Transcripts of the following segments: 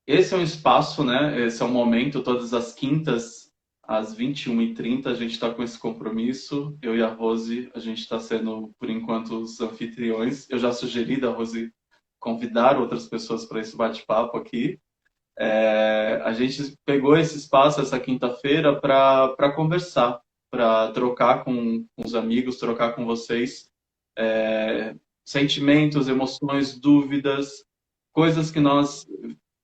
esse é um espaço, né? Esse é um momento, todas as quintas, às 21h30, a gente está com esse compromisso. Eu e a Rose, a gente está sendo, por enquanto, os anfitriões. Eu já sugeri da Rose convidar outras pessoas para esse bate-papo aqui. A gente pegou esse espaço essa quinta-feira para conversar, para trocar com os amigos, trocar com vocês sentimentos, emoções, dúvidas, coisas que nós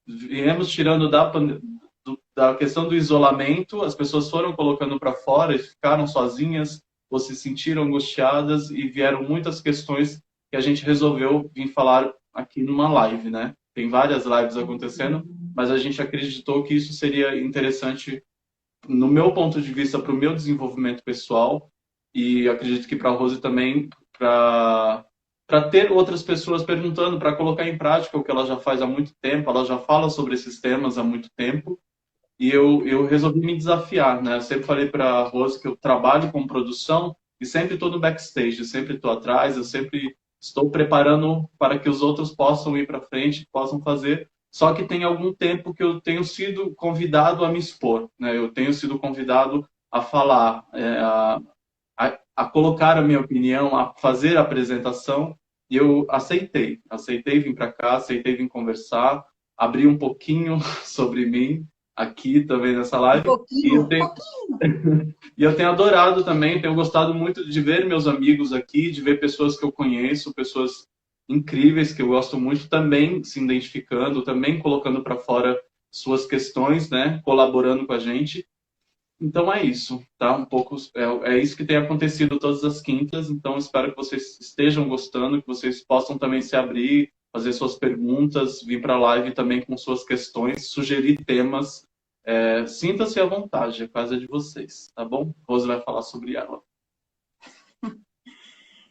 viemos tirando da questão do isolamento, as pessoas foram colocando para fora e ficaram sozinhas, ou se sentiram angustiadas e vieram muitas questões que a gente resolveu vir falar aqui numa live, né? Tem várias lives acontecendo, mas a gente acreditou que isso seria interessante, no meu ponto de vista, para o meu desenvolvimento pessoal e acredito que para a Rose também, para ter outras pessoas perguntando, para colocar em prática o que ela já faz há muito tempo, ela já fala sobre esses temas há muito tempo, e eu resolvi me desafiar, né? Eu sempre falei para a Rose que eu trabalho com produção e sempre estou no backstage, sempre estou atrás, eu sempre estou preparando para que os outros possam ir para frente, possam fazer. Só que tem algum tempo que eu tenho sido convidado a me expor, né? Eu tenho sido convidado a falar, a colocar a minha opinião, a fazer a apresentação, e eu aceitei vir para cá, aceitei vir conversar, abrir um pouquinho sobre mim aqui também nessa Um live, pouquinho, um pouquinho. e eu tenho adorado também, tenho gostado muito de ver meus amigos aqui, de ver pessoas que eu conheço, pessoas incríveis que eu gosto muito também se identificando, também colocando para fora suas questões, né, colaborando com a gente. Então é isso, tá? Um pouco é isso que tem acontecido todas as quintas. Então espero que vocês estejam gostando, que vocês possam também se abrir, fazer suas perguntas, vir para a live também com suas questões, sugerir temas. Sinta-se à vontade, a casa é de vocês, tá bom? Rose vai falar sobre ela.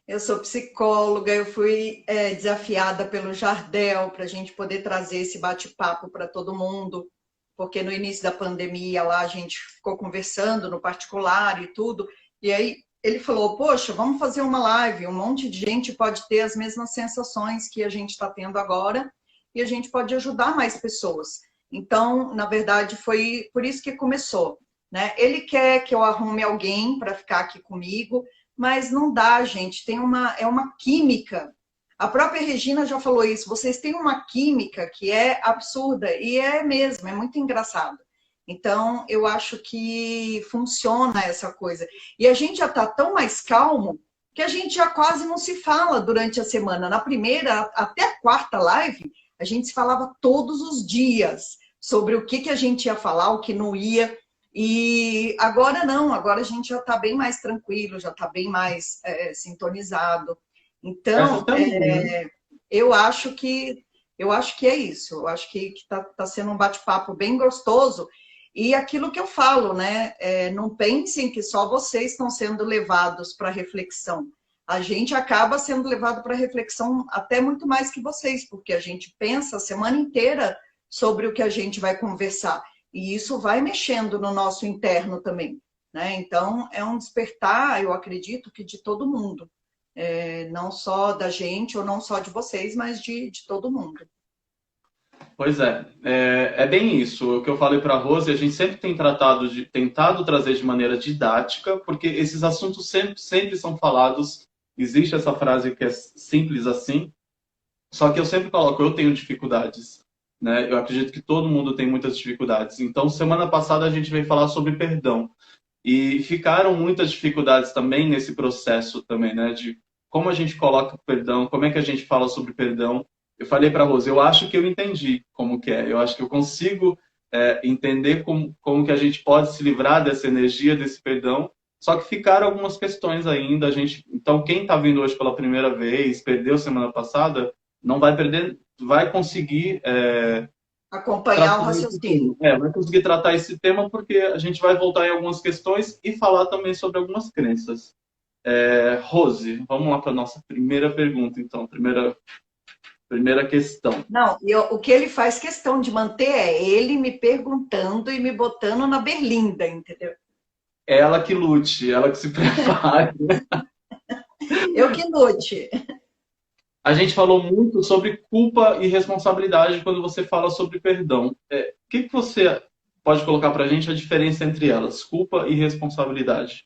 Eu sou psicóloga, eu fui desafiada pelo Jardel para a gente poder trazer esse bate-papo para todo mundo, porque no início da pandemia lá a gente ficou conversando no particular e tudo, e aí ele falou, poxa, vamos fazer uma live, um monte de gente pode ter as mesmas sensações que a gente está tendo agora e a gente pode ajudar mais pessoas. Então, na verdade, foi por isso que começou, né? Ele quer que eu arrume alguém para ficar aqui comigo, mas não dá, gente. É uma química. A própria Regina já falou isso. Vocês têm uma química que é absurda e é mesmo, é muito engraçado. Então, eu acho que funciona essa coisa. E a gente já está tão mais calmo que a gente já quase não se fala durante a semana. Na primeira até a quarta live, a gente se falava todos os dias sobre o que a gente ia falar, o que não ia. E agora não, agora a gente já está bem mais tranquilo, já está bem mais sintonizado. Essa Então, também, né? eu acho que eu acho que é isso. Eu acho que tá sendo um bate-papo bem gostoso. E aquilo que eu falo, né? Não pensem que só vocês estão sendo levados para reflexão. A gente acaba sendo levado para reflexão até muito mais que vocês, porque a gente pensa a semana inteira sobre o que a gente vai conversar. E isso vai mexendo no nosso interno também, né? Então, é um despertar, eu acredito que de todo mundo. Não só da gente ou não só de vocês, mas de todo mundo. Pois é bem isso. O que eu falei para a Rose, a gente sempre tem tentado trazer de maneira didática, porque esses assuntos sempre são falados. Existe essa frase que é simples assim, só que eu sempre coloco, eu tenho dificuldades, né? Eu acredito que todo mundo tem muitas dificuldades. Então, semana passada a gente veio falar sobre perdão. E ficaram muitas dificuldades também nesse processo também, né? De como a gente coloca o perdão, como é que a gente fala sobre perdão. Eu falei para a Rose, eu acho que eu entendi como que é. Eu acho que eu consigo entender como que a gente pode se livrar dessa energia, desse perdão. Só que ficaram algumas questões ainda. Então, quem está vindo hoje pela primeira vez, perdeu semana passada, não vai perder, vai conseguir Acompanhar o tratar esse raciocínio. tema. Vai conseguir tratar esse tema porque a gente vai voltar em algumas questões e falar também sobre algumas crenças. Rose, vamos lá para a nossa primeira pergunta, então. Primeira questão. Não, o que ele faz questão de manter é ele me perguntando e me botando na berlinda, entendeu? Ela que lute, ela que se prepare. Eu que lute. A gente falou muito sobre culpa e responsabilidade quando você fala sobre perdão. O que você pode colocar para a gente a diferença entre elas, culpa e responsabilidade?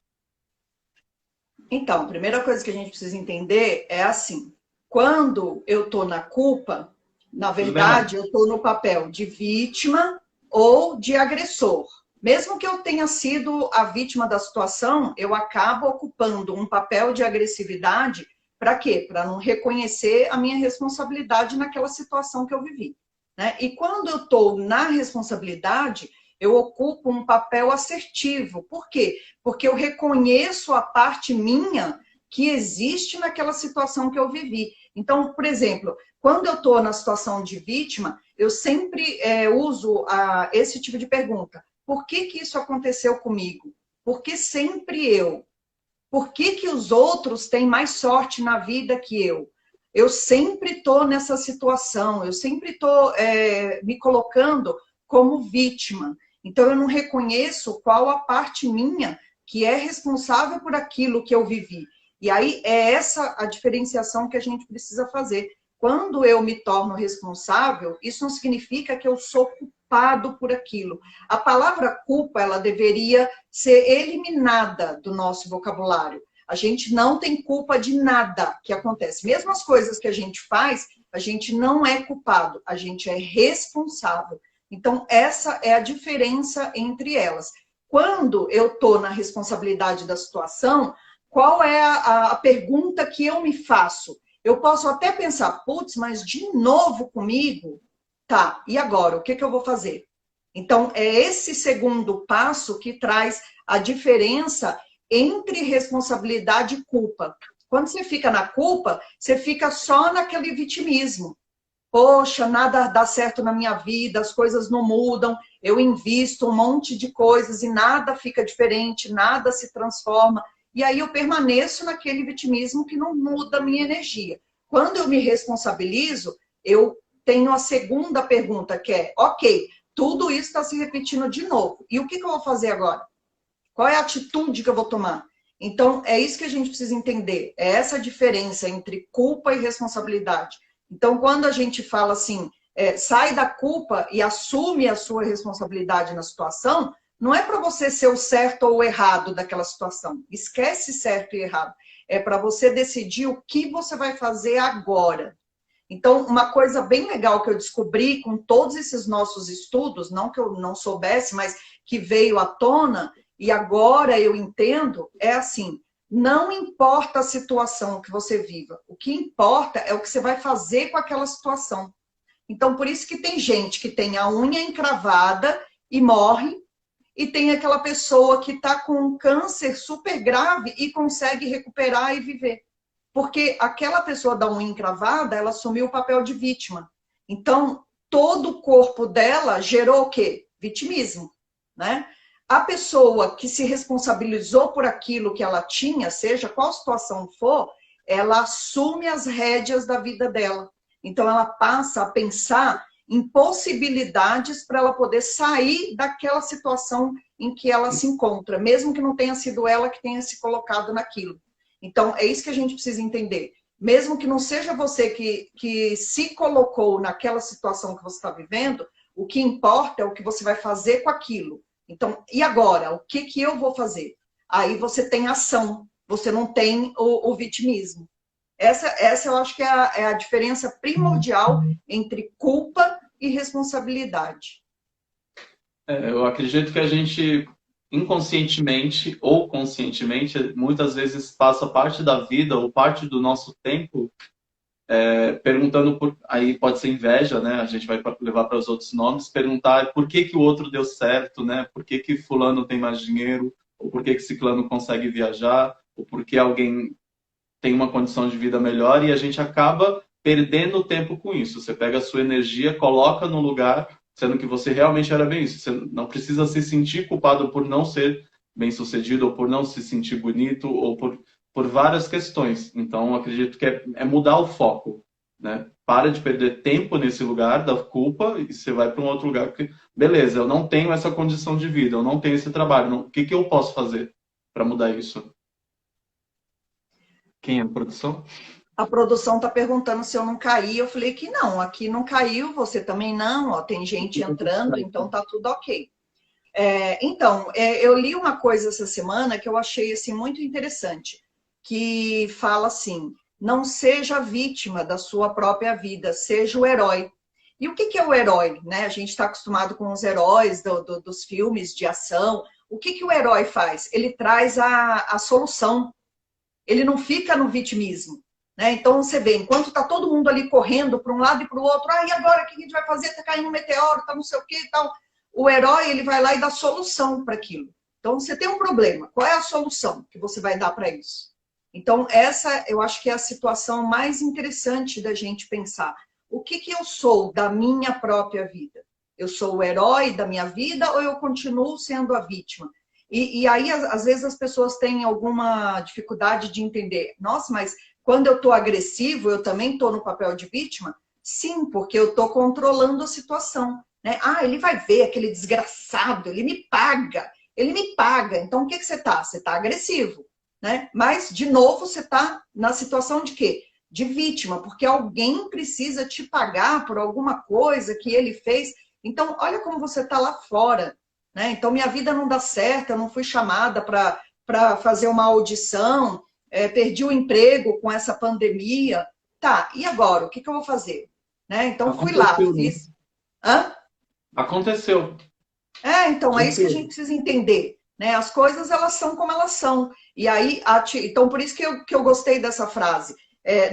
Então, a primeira coisa que a gente precisa entender é assim: quando eu estou na culpa, na Tudo bem, Mari? verdade, eu estou no papel de vítima ou de agressor. Mesmo que eu tenha sido a vítima da situação, eu acabo ocupando um papel de agressividade para quê? Para não reconhecer a minha responsabilidade naquela situação que eu vivi. Né? E quando eu estou na responsabilidade, eu ocupo um papel assertivo. Por quê? Porque eu reconheço a parte minha que existe naquela situação que eu vivi. Então, por exemplo, quando eu estou na situação de vítima, eu sempre uso esse tipo de pergunta. Por que isso aconteceu comigo? Por que sempre eu? Por que os outros têm mais sorte na vida que eu? Eu sempre estou nessa situação, eu sempre estou me colocando como vítima. Então, eu não reconheço qual a parte minha que é responsável por aquilo que eu vivi. E aí é essa a diferenciação que a gente precisa fazer. Quando eu me torno responsável, isso não significa que eu sou culpado por aquilo. A palavra culpa, ela deveria ser eliminada do nosso vocabulário. A gente não tem culpa de nada que acontece. Mesmo as coisas que a gente faz, a gente não é culpado, a gente é responsável. Então, essa é a diferença entre elas. Quando eu estou na responsabilidade da situação, qual é a pergunta que eu me faço? Eu posso até pensar, putz, mas de novo comigo? Tá, e agora? O que eu vou fazer? Então, é esse segundo passo que traz a diferença entre responsabilidade e culpa. Quando você fica na culpa, você fica só naquele vitimismo. Poxa, nada dá certo na minha vida, as coisas não mudam, eu invisto um monte de coisas e nada fica diferente, nada se transforma. E aí eu permaneço naquele vitimismo que não muda a minha energia. Quando eu me responsabilizo, eu tenho a segunda pergunta, que é, ok, tudo isso está se repetindo de novo. E o que eu vou fazer agora? Qual é a atitude que eu vou tomar? Então, é isso que a gente precisa entender. É essa diferença entre culpa e responsabilidade. Então, quando a gente fala assim, sai da culpa e assume a sua responsabilidade na situação, não é para você ser o certo ou o errado daquela situação. Esquece certo e errado. É para você decidir o que você vai fazer agora. Então, uma coisa bem legal que eu descobri com todos esses nossos estudos, não que eu não soubesse, mas que veio à tona, e agora eu entendo, é assim: não importa a situação que você viva, o que importa é o que você vai fazer com aquela situação. Então, por isso que tem gente que tem a unha encravada e morre, e tem aquela pessoa que está com um câncer super grave e consegue recuperar e viver. Porque aquela pessoa da unha encravada, ela assumiu o papel de vítima. Então, todo o corpo dela gerou o quê? Vitimismo, né? A pessoa que se responsabilizou por aquilo que ela tinha, seja qual situação for, ela assume as rédeas da vida dela. Então, ela passa a pensar em possibilidades para ela poder sair daquela situação em que ela se encontra, mesmo que não tenha sido ela que tenha se colocado naquilo. Então, é isso que a gente precisa entender. Mesmo que não seja você que se colocou naquela situação que você está vivendo, o que importa é o que você vai fazer com aquilo. Então, e agora? O que eu vou fazer? Aí você tem ação, você não tem o vitimismo. Essa eu acho que é a diferença primordial entre culpa e responsabilidade. Eu acredito que a gente, inconscientemente ou conscientemente, muitas vezes passa parte da vida ou parte do nosso tempo perguntando por. Aí pode ser inveja, né? A gente vai levar para os outros nomes, perguntar por que o outro deu certo, né? Por que fulano tem mais dinheiro, ou por que ciclano consegue viajar, ou por que alguém tem uma condição de vida melhor, e a gente acaba perdendo tempo com isso. Você pega a sua energia, coloca no lugar, sendo que você realmente era bem isso. Você não precisa se sentir culpado por não ser bem sucedido, ou por não se sentir bonito, ou por várias questões. Então, acredito que é mudar o foco, né? Para de perder tempo nesse lugar da culpa e você vai para um outro lugar. Porque, beleza, eu não tenho essa condição de vida, eu não tenho esse trabalho. Não, o que eu posso fazer para mudar isso? Quem é a produção? A produção está perguntando se eu não caí. Eu falei que não, aqui não caiu, você também não, ó, tem gente entrando, então tá tudo ok. Eu li uma coisa essa semana que eu achei assim, muito interessante, que fala assim, não seja vítima da sua própria vida, seja o herói. E o que é o herói? Né? A gente está acostumado com os heróis dos filmes de ação. O que o herói faz? Ele traz a solução. Ele não fica no vitimismo. Né? Então, você vê, enquanto está todo mundo ali correndo para um lado e para o outro, e agora o que a gente vai fazer? Está caindo um meteoro, está não sei o que e tal. O herói, ele vai lá e dá solução para aquilo. Então, você tem um problema. Qual é a solução que você vai dar para isso? Então, essa eu acho que é a situação mais interessante da gente pensar. O que eu sou da minha própria vida? Eu sou o herói da minha vida ou eu continuo sendo a vítima? E aí, às vezes, as pessoas têm alguma dificuldade de entender. Nossa, mas quando eu estou agressivo, eu também estou no papel de vítima? Sim, porque eu estou controlando a situação. Né? Ele vai ver aquele desgraçado, ele me paga. Ele me paga. Então, o que você está? Você está agressivo. Né? Mas, de novo, você está na situação de quê? De vítima, porque alguém precisa te pagar por alguma coisa que ele fez. Então, olha como você está lá fora. Né? Então, minha vida não dá certo, eu não fui chamada para fazer uma audição, perdi o emprego com essa pandemia. Tá, e agora? O que eu vou fazer? Né? Então, fui lá, fiz... Hã? Aconteceu. Então, é isso que a gente precisa entender. Né? As coisas, elas são como elas são. E aí, então, por isso que eu gostei dessa frase.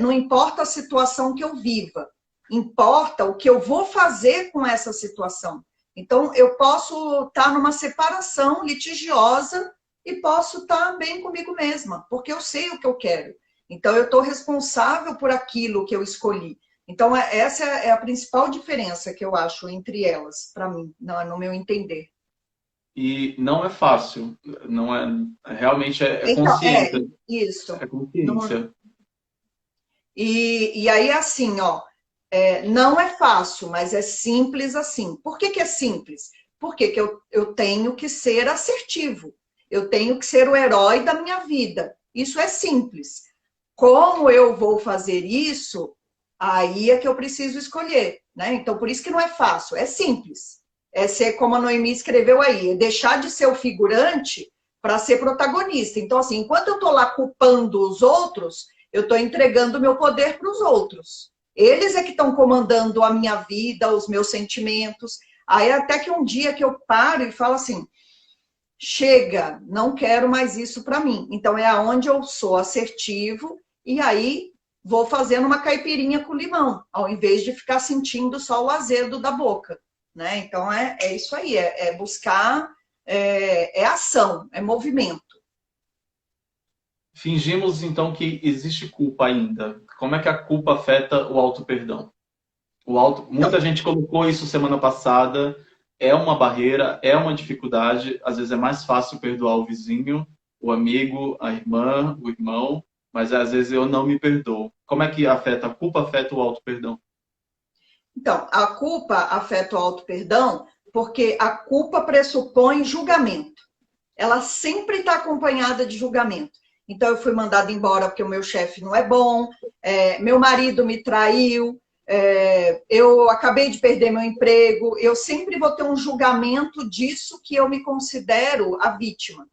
Não importa a situação que eu viva, importa o que eu vou fazer com essa situação. Então, eu posso estar numa separação litigiosa e posso estar bem comigo mesma, porque eu sei o que eu quero. Então, eu estou responsável por aquilo que eu escolhi. Então, essa é a principal diferença que eu acho entre elas, para mim, no meu entender. E não é fácil, não é, realmente é Então, consciência. isso. É consciência. E aí, assim, ó, não é fácil, mas é simples assim. Por que é simples? Porque que eu tenho que ser assertivo. Eu tenho que ser o herói da minha vida. Isso é simples. Como eu vou fazer isso, aí é que eu preciso escolher. Né? Então, por isso que não é fácil, é simples. É ser, como a Noemi escreveu aí, é deixar de ser o figurante para ser protagonista. Então, assim, enquanto eu estou lá culpando os outros, eu estou entregando o meu poder para os outros. Eles é que estão comandando a minha vida, os meus sentimentos. Aí até que um dia que eu paro e falo assim, chega, não quero mais isso para mim. Então é aonde eu sou assertivo e aí vou fazendo uma caipirinha com limão, ao invés de ficar sentindo só o azedo da boca. Né? Então é isso aí, é buscar, é ação, é movimento. Fingimos, então, que existe culpa ainda. Como é que a culpa afeta o auto-perdão? Muita gente colocou isso semana passada. É uma barreira, é uma dificuldade. Às vezes é mais fácil perdoar o vizinho, o amigo, a irmã, o irmão, mas às vezes eu não me perdoo. Como é que a culpa afeta o auto-perdão? Então, a culpa afeta o auto-perdão porque a culpa pressupõe julgamento. Ela sempre está acompanhada de julgamento. Então, eu fui mandada embora porque o meu chefe não é bom, meu marido me traiu, eu acabei de perder meu emprego. Eu sempre vou ter um julgamento disso que eu me considero a vítima.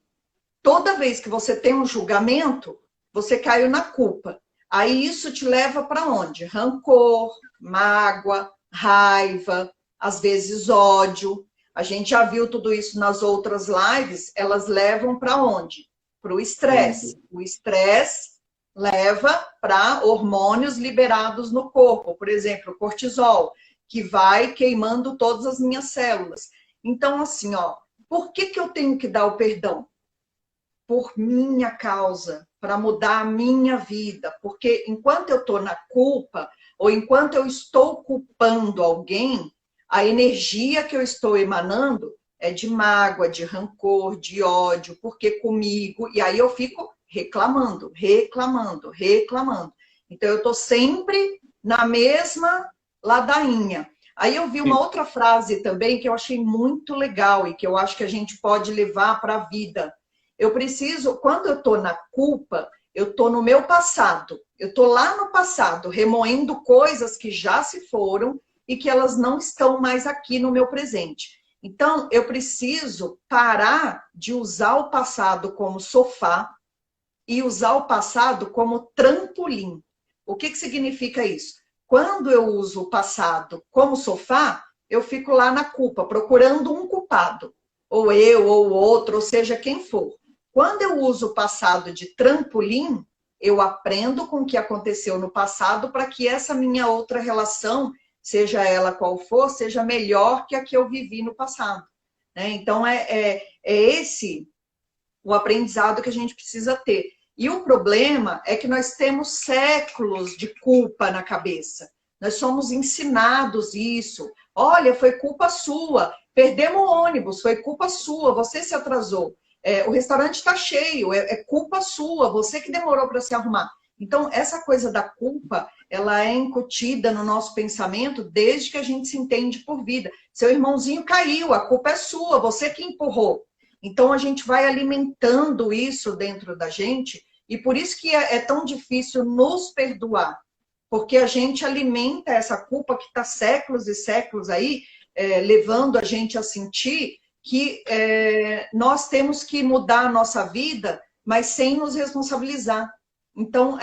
Toda vez que você tem um julgamento, você caiu na culpa. Aí isso te leva para onde? Rancor, mágoa, raiva, às vezes ódio. A gente já viu tudo isso nas outras lives, elas levam para onde? Para o estresse. O estresse leva para hormônios liberados no corpo, por exemplo, o cortisol, que vai queimando todas as minhas células. Então, assim, ó, por que eu tenho que dar o perdão? Por minha causa, para mudar a minha vida. Porque enquanto eu estou na culpa, ou enquanto eu estou culpando alguém, a energia que eu estou emanando é de mágoa, de rancor, de ódio, porque comigo, e aí eu fico reclamando, reclamando, reclamando. Então eu estou sempre na mesma ladainha. Aí eu vi uma outra frase também que eu achei muito legal e que eu acho que a gente pode levar para a vida. Eu preciso, quando eu estou na culpa, eu estou no meu passado, eu estou lá no passado, remoendo coisas que já se foram e que elas não estão mais aqui no meu presente. Então, eu preciso parar de usar o passado como sofá e usar o passado como trampolim. O que significa isso? Quando eu uso o passado como sofá, eu fico lá na culpa, procurando um culpado. Ou eu, ou o outro, ou seja, quem for. Quando eu uso o passado de trampolim, eu aprendo com o que aconteceu no passado para que essa minha outra relação, seja ela qual for, seja melhor que a que eu vivi no passado. Então, é esse o aprendizado que a gente precisa ter. E o problema é que nós temos séculos de culpa na cabeça. Nós somos ensinados isso. Olha, foi culpa sua. Perdemos o ônibus, foi culpa sua. Você se atrasou. O restaurante está cheio, é culpa sua. Você que demorou para se arrumar. Então, essa coisa da culpa, ela é incutida no nosso pensamento desde que a gente se entende por vida. Seu irmãozinho caiu, a culpa é sua, você que empurrou. Então, a gente vai alimentando isso dentro da gente, e por isso que é tão difícil nos perdoar, porque a gente alimenta essa culpa que está séculos e séculos aí, levando a gente a sentir que nós temos que mudar a nossa vida, mas sem nos responsabilizar. Então,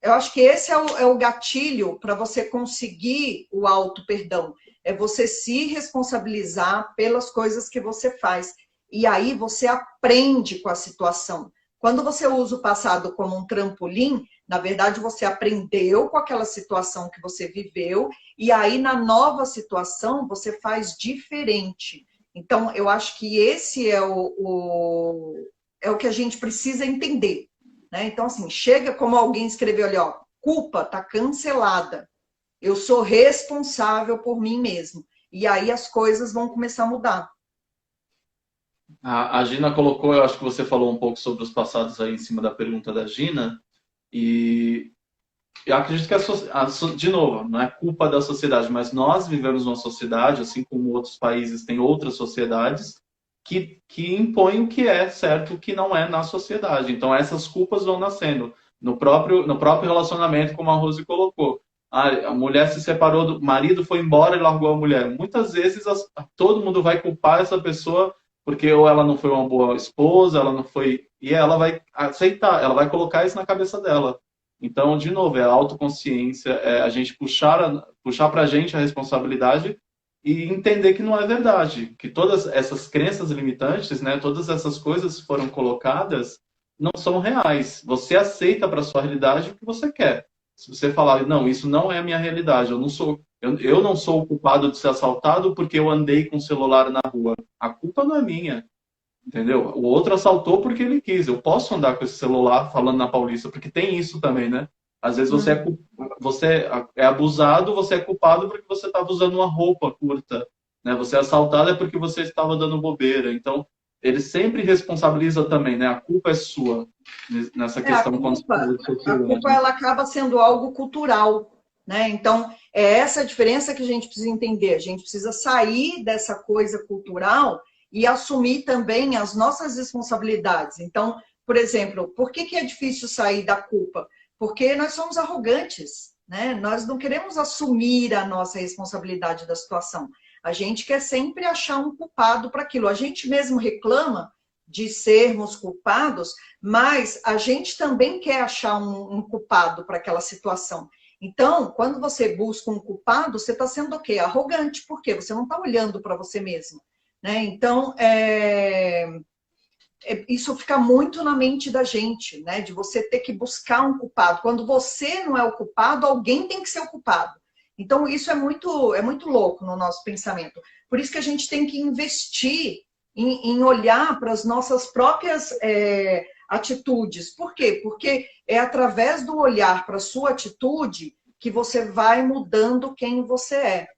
eu acho que esse é o gatilho para você conseguir o auto-perdão. É você se responsabilizar pelas coisas que você faz. E aí você aprende com a situação. Quando você usa o passado como um trampolim, na verdade você aprendeu com aquela situação que você viveu, e aí na nova situação você faz diferente. Então, eu acho que esse é o que a gente precisa entender. Então, assim, chega como alguém escreveu ali, ó, culpa está cancelada. Eu sou responsável por mim mesmo. E aí as coisas vão começar a mudar. A Gina colocou, eu acho que você falou um pouco sobre os passados aí em cima da pergunta da Gina, e eu acredito que de novo, não é culpa da sociedade, mas nós vivemos numa sociedade, assim como outros países têm outras sociedades, que impõem o que é certo e o que não é na sociedade. Então essas culpas vão nascendo no próprio relacionamento, como a Rose colocou. A mulher se separou do marido, foi embora e largou a mulher. Muitas vezes todo mundo vai culpar essa pessoa porque ou ela não foi uma boa esposa, ela não foi, e ela vai aceitar, ela vai colocar isso na cabeça dela. Então, de novo, é a autoconsciência, é a gente puxar para a gente a responsabilidade e entender que não é verdade, que todas essas crenças limitantes, né, todas essas coisas que foram colocadas não são reais. Você aceita para sua realidade o que você quer. Se você falar, não, isso não é a minha realidade, eu não sou o culpado de ser assaltado porque eu andei com o celular na rua. A culpa não é minha, entendeu? O outro assaltou porque ele quis. Eu posso andar com esse celular falando na Paulista, porque tem isso também, né? Às vezes você é abusado, você é culpado porque você estava usando uma roupa curta, né? Você é assaltado é porque você estava dando bobeira. Então, ele sempre responsabiliza também, né? A culpa é sua nessa questão. A culpa ela acaba sendo algo cultural, né? Então, é essa a diferença que a gente precisa entender. A gente precisa sair dessa coisa cultural e assumir também as nossas responsabilidades. Então, por exemplo, por que é difícil sair da culpa? Porque nós somos arrogantes, né? Nós não queremos assumir a nossa responsabilidade da situação. A gente quer sempre achar um culpado para aquilo. A gente mesmo reclama de sermos culpados, mas a gente também quer achar um culpado para aquela situação. Então, quando você busca um culpado, você está sendo o quê? Arrogante. Por quê? Você não está olhando para você mesmo. Né? Então, isso fica muito na mente da gente, né? De você ter que buscar um culpado. Quando você não é o culpado, alguém tem que ser o culpado. Então, isso é muito louco no nosso pensamento. Por isso que a gente tem que investir em olhar para as nossas próprias atitudes. Por quê? Porque é através do olhar para a sua atitude que você vai mudando quem você é.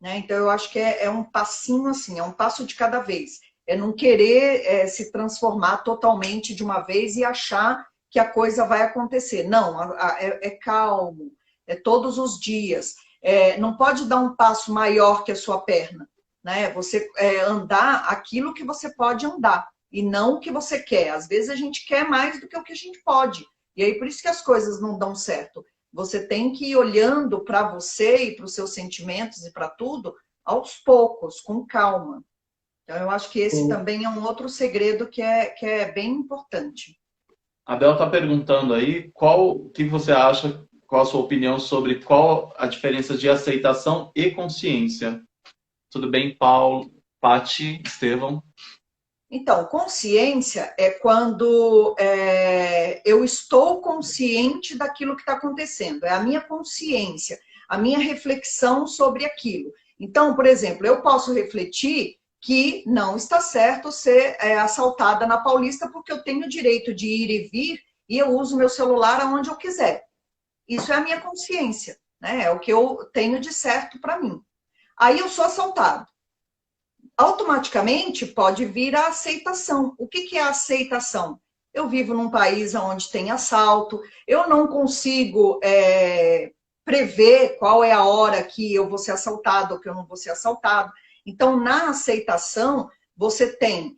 Né? Então, eu acho que é um passinho assim, é um passo de cada vez. É não querer se transformar totalmente de uma vez e achar que a coisa vai acontecer. Não, é calmo, é todos os dias. Não pode dar um passo maior que a sua perna. Né? Você andar aquilo que você pode andar. e não o que você quer. Às vezes a gente quer mais do que o que a gente pode. E aí por isso que as coisas não dão certo. Você tem que ir olhando para você e para os seus sentimentos e para tudo aos poucos, com calma. Então eu acho que esse também é um outro segredo que é bem importante. A Bel está perguntando aí o que você acha, qual a sua opinião sobre qual a diferença de aceitação e consciência. Tudo bem, Paulo, Pati, Estevão? Então, consciência é quando eu estou consciente daquilo que está acontecendo. É a minha consciência, a minha reflexão sobre aquilo. Então, por exemplo, eu posso refletir que não está certo ser assaltada na Paulista porque eu tenho o direito de ir e vir e eu uso meu celular aonde eu quiser. Isso é a minha consciência, né? É o que eu tenho de certo para mim. Aí eu sou assaltado. Automaticamente pode vir a aceitação. O que é a aceitação? Eu vivo num país onde tem assalto, eu não consigo prever qual é a hora que eu vou ser assaltado ou que eu não vou ser assaltado. Então, na aceitação, você tem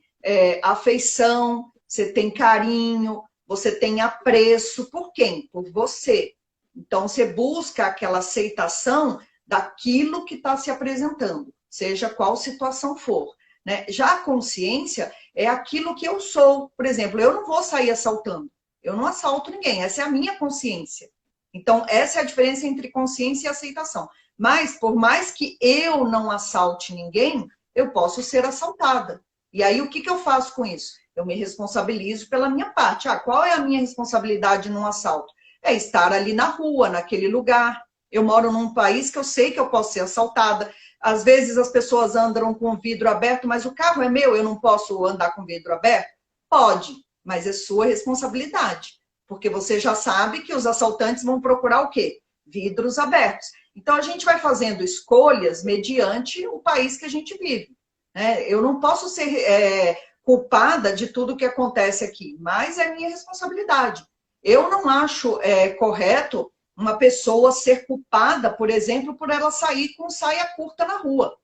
afeição, você tem carinho, você tem apreço. Por quem? Por você. Então, você busca aquela aceitação daquilo que está se apresentando, seja qual situação for. Né? Já a consciência é aquilo que eu sou. Por exemplo, eu não vou sair assaltando. Eu não assalto ninguém. Essa é a minha consciência. Então, essa é a diferença entre consciência e aceitação. Mas, por mais que eu não assalte ninguém, eu posso ser assaltada. E aí, o que eu faço com isso? Eu me responsabilizo pela minha parte. Qual é a minha responsabilidade num assalto? É estar ali na rua, naquele lugar. Eu moro num país que eu sei que eu posso ser assaltada. Às vezes, as pessoas andam com o vidro aberto, mas o carro é meu, eu não posso andar com o vidro aberto? Pode, mas é sua responsabilidade. Porque você já sabe que os assaltantes vão procurar o quê? Vidros abertos. Então, a gente vai fazendo escolhas mediante o país que a gente vive. Né? Eu não posso ser culpada de tudo que acontece aqui, mas é minha responsabilidade. Eu não acho correto uma pessoa ser culpada, por exemplo, por ela sair com saia curta na rua.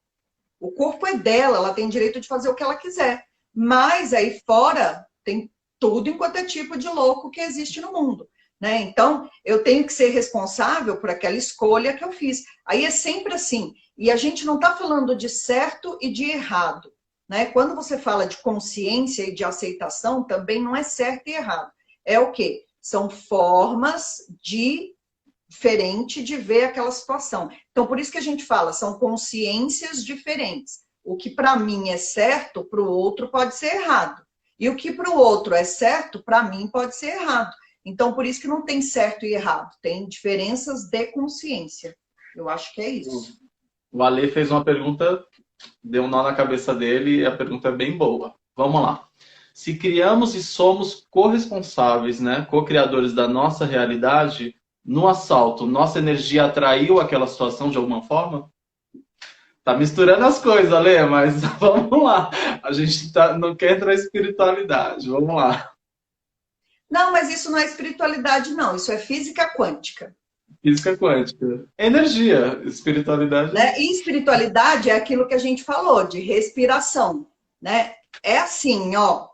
O corpo é dela, ela tem direito de fazer o que ela quiser. Mas aí fora tem tudo enquanto é tipo de louco que existe no mundo. Né? Então, eu tenho que ser responsável por aquela escolha que eu fiz. Aí é sempre assim. E a gente não está falando de certo e de errado. Né? Quando você fala de consciência e de aceitação, também não é certo e errado. É o quê? São formas diferentes de ver aquela situação. Então, por isso que a gente fala, são consciências diferentes. O que para mim é certo, para o outro pode ser errado. E o que para o outro é certo, para mim pode ser errado. Então, por isso que não tem certo e errado. Tem diferenças de consciência. Eu acho que é isso. O Ale fez uma pergunta, deu um nó na cabeça dele, e a pergunta é bem boa. Vamos lá. Se criamos e somos corresponsáveis, né, co-criadores da nossa realidade, no assalto, nossa energia atraiu aquela situação de alguma forma? Tá misturando as coisas, Ale, mas vamos lá. A gente não quer entrar em espiritualidade. Vamos lá. Não, mas isso não é espiritualidade, não. Isso é física quântica. Física quântica. Energia, espiritualidade. Né? E espiritualidade é aquilo que a gente falou, de respiração. Né? É assim, ó.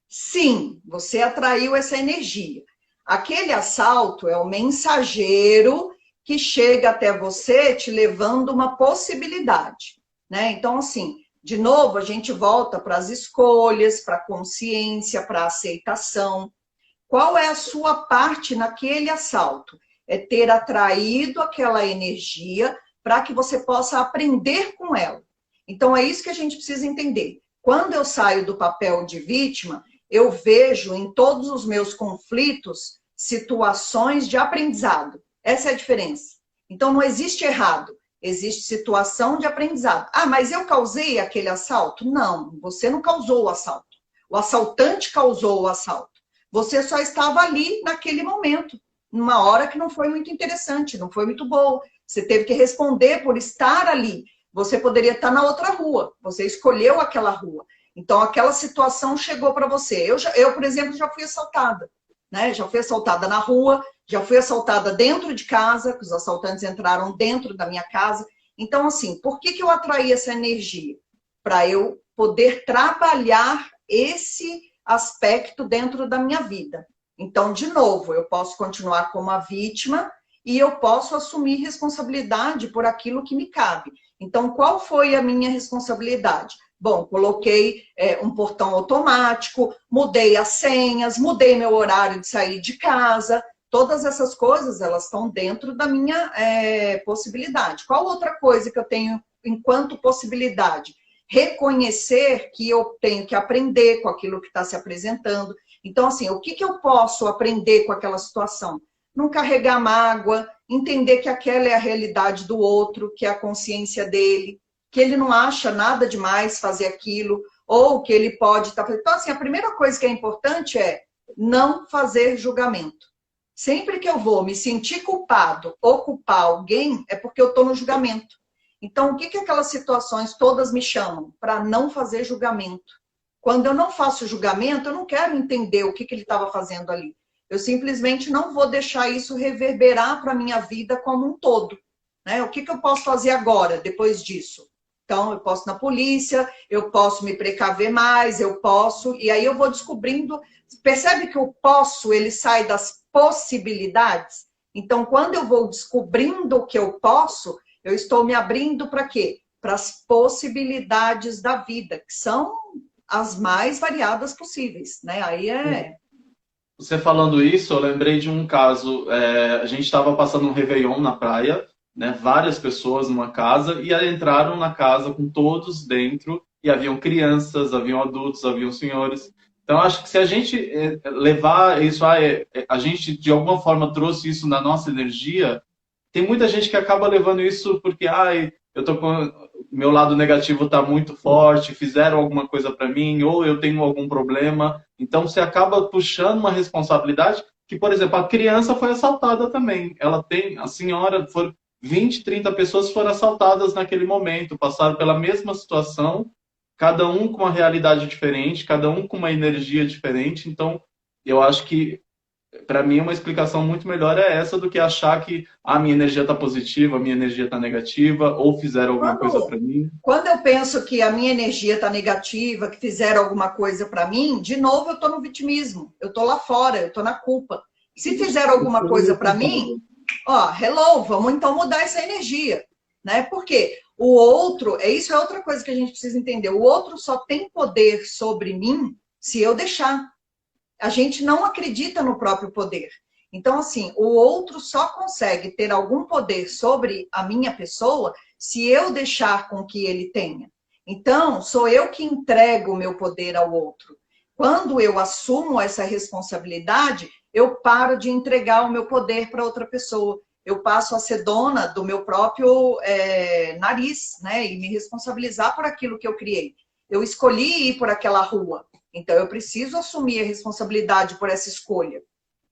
Sim, você atraiu essa energia. Aquele assalto é o mensageiro que chega até você te levando uma possibilidade. Né? Então, assim, de novo, a gente volta para as escolhas, para a consciência, para a aceitação. Qual é a sua parte naquele assalto? É ter atraído aquela energia para que você possa aprender com ela. Então, é isso que a gente precisa entender. Quando eu saio do papel de vítima, eu vejo em todos os meus conflitos situações de aprendizado. Essa é a diferença. Então, não existe errado. Existe situação de aprendizado. Mas eu causei aquele assalto? Não, você não causou o assalto. O assaltante causou o assalto. Você só estava ali naquele momento, numa hora que não foi muito interessante, não foi muito boa. Você teve que responder por estar ali. Você poderia estar na outra rua. Você escolheu aquela rua. Então, aquela situação chegou para você. Eu, por exemplo, já fui assaltada. Né? Já fui assaltada na rua, já fui assaltada dentro de casa, que os assaltantes entraram dentro da minha casa. Então, assim, por que eu atraí essa energia? Para eu poder trabalhar esse aspecto dentro da minha vida. Então, de novo, eu posso continuar como a vítima e eu posso assumir responsabilidade por aquilo que me cabe. Então, qual foi a minha responsabilidade? Bom, coloquei um portão automático, mudei as senhas, mudei meu horário de sair de casa. Todas essas coisas, elas estão dentro da minha possibilidade. Qual outra coisa que eu tenho enquanto possibilidade? Reconhecer que eu tenho que aprender com aquilo que está se apresentando. Então, assim, o que eu posso aprender com aquela situação? Não carregar mágoa, entender que aquela é a realidade do outro, que é a consciência dele, que ele não acha nada demais fazer aquilo, ou que ele pode estar... Então, assim, a primeira coisa que é importante é não fazer julgamento. Sempre que eu vou me sentir culpado ou culpar alguém, é porque eu estou no julgamento. Então, o que aquelas situações todas me chamam? Para não fazer julgamento. Quando eu não faço julgamento, eu não quero entender o que ele estava fazendo ali. Eu simplesmente não vou deixar isso reverberar para a minha vida como um todo. Né? O que eu posso fazer agora, depois disso? Então, eu posso ir na polícia, eu posso me precaver mais, eu posso... E aí eu vou descobrindo... Percebe que o posso, ele sai das possibilidades? Então, quando eu vou descobrindo o que eu posso, eu estou me abrindo para quê? Para as possibilidades da vida, que são as mais variadas possíveis, né? Aí é... Você falando isso, eu lembrei de um caso. A gente estava passando um Réveillon na praia, né? Várias pessoas numa casa, e aí entraram na casa com todos dentro, e haviam crianças, haviam adultos, haviam senhores. Então, acho que se a gente levar isso, a gente de alguma forma trouxe isso na nossa energia, tem muita gente que acaba levando isso porque, eu tô com meu lado negativo está muito forte, fizeram alguma coisa para mim, ou eu tenho algum problema. Então, você acaba puxando uma responsabilidade que, por exemplo, a criança foi assaltada também. A senhora, 20, 30 pessoas foram assaltadas naquele momento, passaram pela mesma situação, cada um com uma realidade diferente, cada um com uma energia diferente. Então, eu acho que, para mim, uma explicação muito melhor é essa do que achar que a minha energia está positiva, a minha energia está negativa, ou fizeram alguma coisa para mim. Quando eu penso que a minha energia está negativa, que fizeram alguma coisa para mim, de novo eu estou no vitimismo, eu estou lá fora, eu estou na culpa. Se fizeram alguma coisa para mim, hello, vamos então mudar essa energia, né? Porque o outro, isso é outra coisa que a gente precisa entender, o outro só tem poder sobre mim se eu deixar. A gente não acredita no próprio poder. Então, assim, o outro só consegue ter algum poder sobre a minha pessoa se eu deixar com que ele tenha. Então, sou eu que entrego o meu poder ao outro. Quando eu assumo essa responsabilidade, eu paro de entregar o meu poder para outra pessoa. Eu passo a ser dona do meu próprio nariz, né? E me responsabilizar por aquilo que eu criei. Eu escolhi ir por aquela rua. Então, eu preciso assumir a responsabilidade por essa escolha.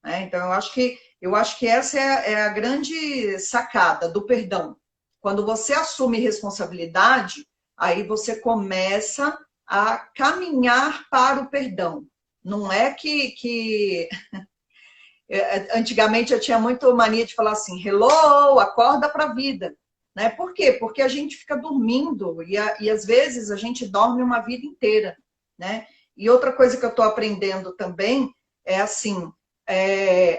Né? Então, eu acho que essa é a grande sacada do perdão. Quando você assume responsabilidade, aí você começa a caminhar para o perdão. Não é que... Antigamente eu tinha muito mania de falar assim, hello, acorda para a vida. Né? Por quê? Porque a gente fica dormindo e às vezes a gente dorme uma vida inteira. Né? E outra coisa que eu estou aprendendo também é assim,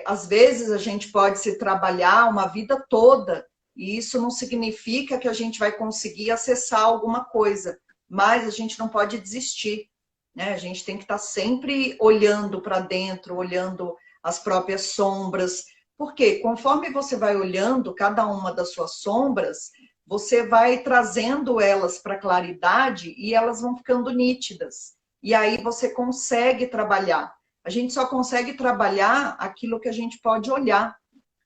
às vezes a gente pode se trabalhar uma vida toda e isso não significa que a gente vai conseguir acessar alguma coisa, mas a gente não pode desistir. Né? A gente tem que estar sempre olhando para dentro, olhando as próprias sombras, porque conforme você vai olhando cada uma das suas sombras, você vai trazendo elas para a claridade e elas vão ficando nítidas. E aí você consegue trabalhar. A gente só consegue trabalhar aquilo que a gente pode olhar.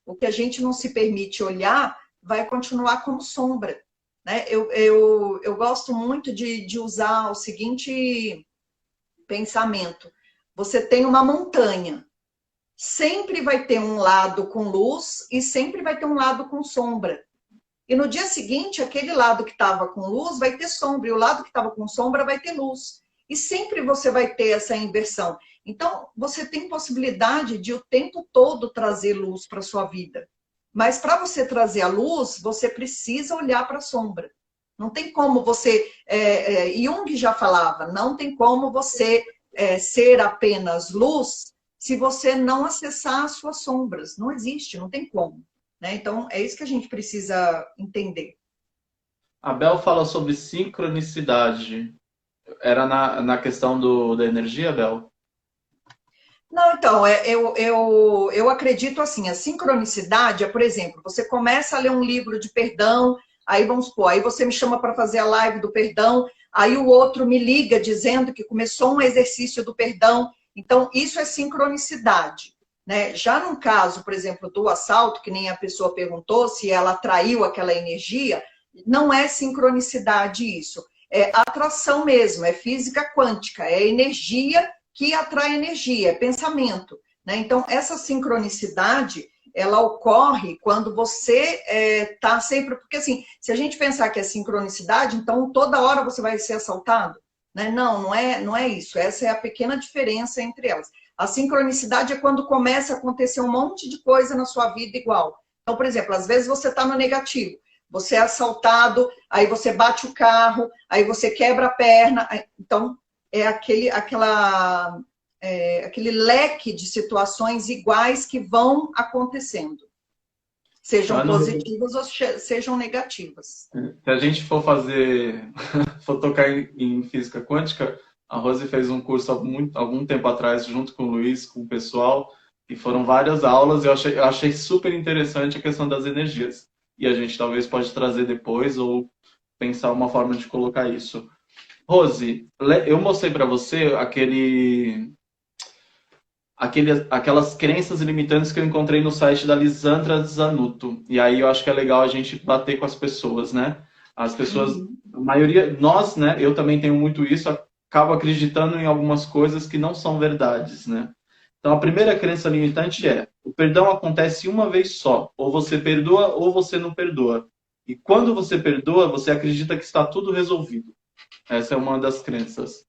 O que a gente não se permite olhar vai continuar como sombra. Né? Eu gosto muito de usar o seguinte pensamento. Você tem uma montanha. Sempre vai ter um lado com luz e sempre vai ter um lado com sombra. E no dia seguinte, aquele lado que estava com luz vai ter sombra, e o lado que estava com sombra vai ter luz. E sempre você vai ter essa inversão. Então, você tem possibilidade de o tempo todo trazer luz para a sua vida. Mas para você trazer a luz, você precisa olhar para a sombra. Não tem como você... Jung já falava, não tem como você ser apenas luz se você não acessar as suas sombras. Não existe, não tem como. Né? Então, é isso que a gente precisa entender. A Bel fala sobre sincronicidade. Era na questão da energia, Bel? Não, então, eu acredito assim, a sincronicidade é, por exemplo, você começa a ler um livro de perdão, aí vamos supor, aí você me chama para fazer a live do perdão, aí o outro me liga dizendo que começou um exercício do perdão, então isso é sincronicidade. Né? Já num caso, por exemplo, do assalto, que nem a pessoa perguntou se ela atraiu aquela energia, não é sincronicidade isso, é atração mesmo, é física quântica, é energia que atrai energia, é pensamento. Né? Então, essa sincronicidade, ela ocorre quando você está sempre... Porque, assim, se a gente pensar que é sincronicidade, então toda hora você vai ser assaltado. Né? Não é isso. Essa é a pequena diferença entre elas. A sincronicidade é quando começa a acontecer um monte de coisa na sua vida igual. Então, por exemplo, às vezes você está no negativo. Você é assaltado, aí você bate o carro, aí você quebra a perna. Então, é aquele leque de situações iguais que vão acontecendo. Sejam positivas ou sejam negativas. Se a gente for tocar em física quântica, a Rose fez um curso algum tempo atrás, junto com o Luiz, com o pessoal, e foram várias aulas, e eu achei super interessante a questão das energias. E a gente talvez pode trazer depois, ou pensar uma forma de colocar isso. Rose, eu mostrei para você aquelas crenças limitantes que eu encontrei no site da Lisandra Zanutto. E aí eu acho que é legal a gente bater com as pessoas, né? As pessoas, a maioria, nós, né? Eu também tenho muito isso, acabo acreditando em algumas coisas que não são verdades, né? Então a primeira crença limitante é: o perdão acontece uma vez só. Ou você perdoa ou você não perdoa. E quando você perdoa, você acredita que está tudo resolvido. Essa é uma das crenças.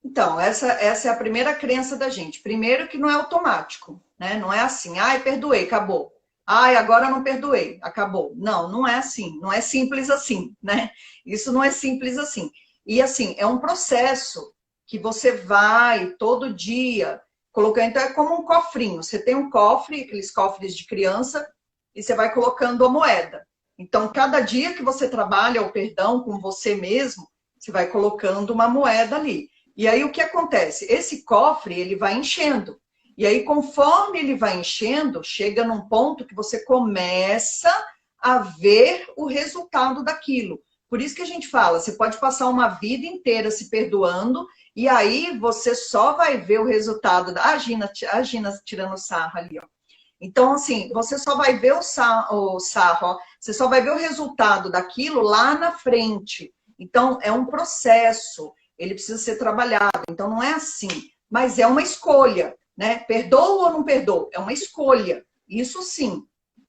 Então, essa é a primeira crença da gente. Primeiro que não é automático, né? Não é assim, ai, perdoei, acabou. Ai, agora não perdoei, acabou. Não, não é assim, não é simples assim, né? Isso não é simples assim. E assim, é um processo que você vai todo dia colocando, então é como um cofrinho. Você tem um cofre, aqueles cofres de criança, e você vai colocando a moeda. Então, cada dia que você trabalha o perdão com você mesmo, você vai colocando uma moeda ali. E aí o que acontece? Esse cofre, ele vai enchendo. E aí, conforme ele vai enchendo, chega num ponto que você começa a ver o resultado daquilo. Por isso que a gente fala, você pode passar uma vida inteira se perdoando, e aí você só vai ver o resultado. A Gina tirando sarro ali, ó. Então, assim, você só vai ver o sarro, ó, você só vai ver o resultado daquilo lá na frente. Então, é um processo, ele precisa ser trabalhado. Então, não é assim, mas é uma escolha, né? Perdoa ou não perdoa? É uma escolha, isso sim.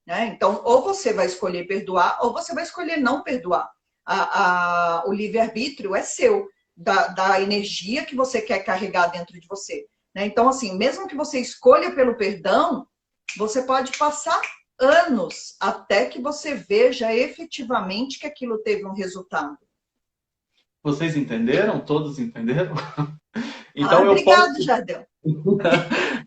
Né? Então, ou você vai escolher perdoar, ou você vai escolher não perdoar. O livre-arbítrio é seu, da energia que você quer carregar dentro de você. Né? Então, assim, mesmo que você escolha pelo perdão, você pode passar anos até que você veja efetivamente que aquilo teve um resultado. Vocês entenderam? Todos entenderam? Então obrigado, Jardel.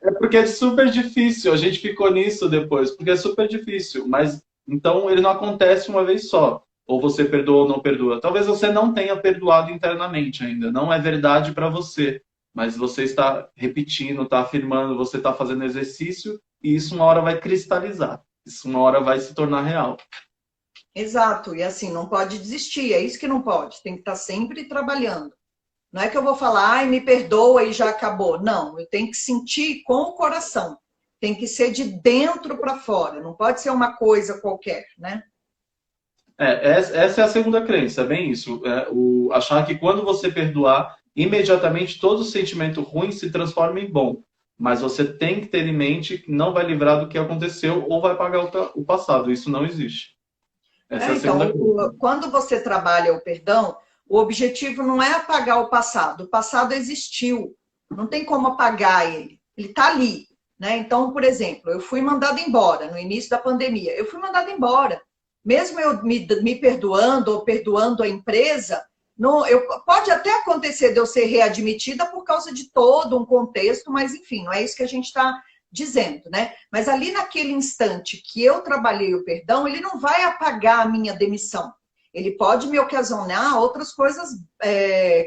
É porque é super difícil, a gente ficou nisso depois, porque é super difícil, mas então ele não acontece uma vez só. Ou você perdoa ou não perdoa. Talvez você não tenha perdoado internamente ainda, não é verdade para você, mas você está repetindo, está afirmando, você está fazendo exercício e isso uma hora vai cristalizar, isso uma hora vai se tornar real. Exato, e assim, não pode desistir, é isso que não pode, tem que estar sempre trabalhando. Não é que eu vou falar, ai, me perdoa e já acabou. Não, eu tenho que sentir com o coração. Tem que ser de dentro para fora, não pode ser uma coisa qualquer, né? Essa é a segunda crença, é bem isso. Achar que quando você perdoar, imediatamente todo sentimento ruim se transforma em bom. Mas você tem que ter em mente que não vai livrar do que aconteceu ou vai pagar o passado. Isso não existe. Essa é a segunda crença. Quando você trabalha o perdão, o objetivo não é apagar o passado. O passado existiu. Não tem como apagar ele. Ele está ali. Né? Então, por exemplo, eu fui mandada embora no início da pandemia. Eu fui mandada embora. Mesmo eu me perdoando ou perdoando a empresa, Pode até acontecer de eu ser readmitida por causa de todo um contexto, mas enfim, não é isso que a gente está dizendo, né? Mas ali naquele instante que eu trabalhei o perdão, ele não vai apagar a minha demissão. Ele pode me ocasionar outras coisas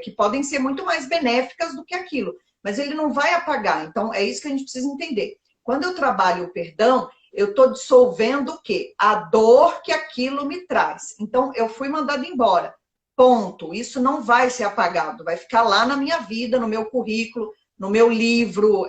que podem ser muito mais benéficas do que aquilo, mas ele não vai apagar. Então, é isso que a gente precisa entender. Quando eu trabalho o perdão, eu estou dissolvendo o quê? A dor que aquilo me traz. Então, eu fui mandada embora. Ponto. Isso não vai ser apagado. Vai ficar lá na minha vida, no meu currículo, no meu livro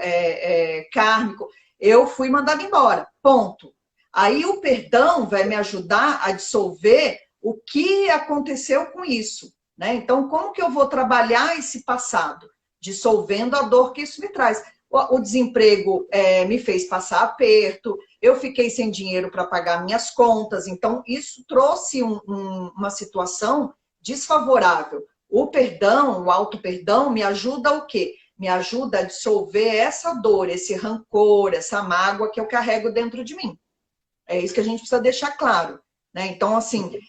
kármico. Eu fui mandada embora. Ponto. Aí o perdão vai me ajudar a dissolver o que aconteceu com isso, né? Então, como que eu vou trabalhar esse passado? Dissolvendo a dor que isso me traz. O desemprego me fez passar aperto, eu fiquei sem dinheiro para pagar minhas contas, então isso trouxe uma situação desfavorável. O perdão, o auto-perdão, me ajuda o quê? Me ajuda a dissolver essa dor, esse rancor, essa mágoa que eu carrego dentro de mim. É isso que a gente precisa deixar claro, né? Então, assim,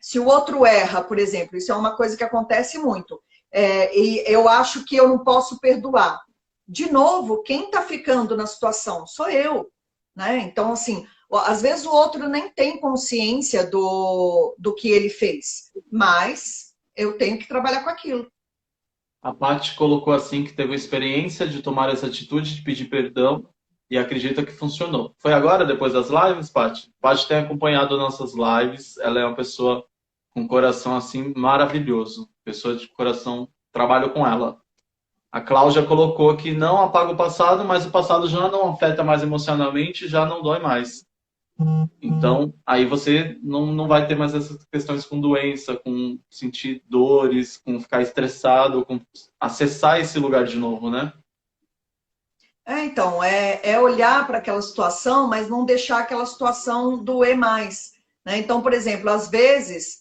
se o outro erra, por exemplo, isso é uma coisa que acontece muito, e eu acho que eu não posso perdoar. De novo, quem está ficando na situação sou eu, né? Então, assim, às vezes o outro nem tem consciência do que ele fez, mas eu tenho que trabalhar com aquilo. A Paty colocou assim que teve a experiência de tomar essa atitude de pedir perdão e acredita que funcionou. Foi agora, depois das lives, Paty? Paty tem acompanhado nossas lives, ela é uma pessoa com um coração assim maravilhoso, pessoa de coração, trabalho com ela. A Cláudia colocou que não apaga o passado, mas o passado já não afeta mais emocionalmente, já não dói mais. Então, aí você não vai ter mais essas questões com doença, com sentir dores, com ficar estressado, com acessar esse lugar de novo, né? Então, olhar para aquela situação, mas não deixar aquela situação doer mais, né? Então, por exemplo, às vezes,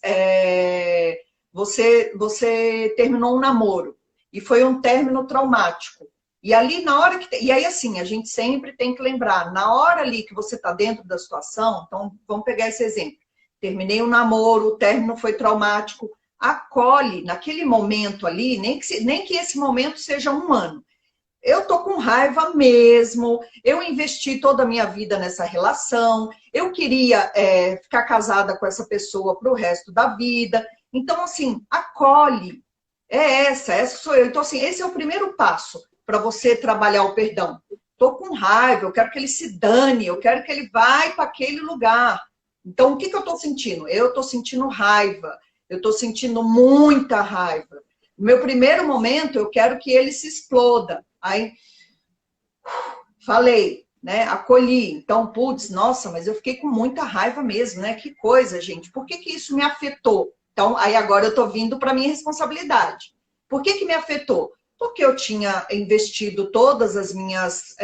você terminou um namoro e foi um término traumático. E ali, na hora que... E aí, assim, a gente sempre tem que lembrar, na hora ali que você está dentro da situação, então, vamos pegar esse exemplo. Terminei um namoro, o término foi traumático, acolhe naquele momento ali, nem que esse momento seja um ano. Eu tô com raiva mesmo, eu investi toda a minha vida nessa relação, eu queria ficar casada com essa pessoa para o resto da vida. Então, assim, acolhe. Essa sou eu. Então, assim, esse é o primeiro passo para você trabalhar o perdão. Tô com raiva, eu quero que ele se dane, eu quero que ele vá para aquele lugar. Então, o que eu tô sentindo? Eu tô sentindo raiva, eu tô sentindo muita raiva. No meu primeiro momento, eu quero que ele se exploda. Aí, falei, né? Acolhi. Então, putz, nossa, mas eu fiquei com muita raiva mesmo, né? Que coisa, gente. Por que isso me afetou? Então, aí agora eu tô vindo para minha responsabilidade. Por que me afetou? Porque eu tinha investido todas as minhas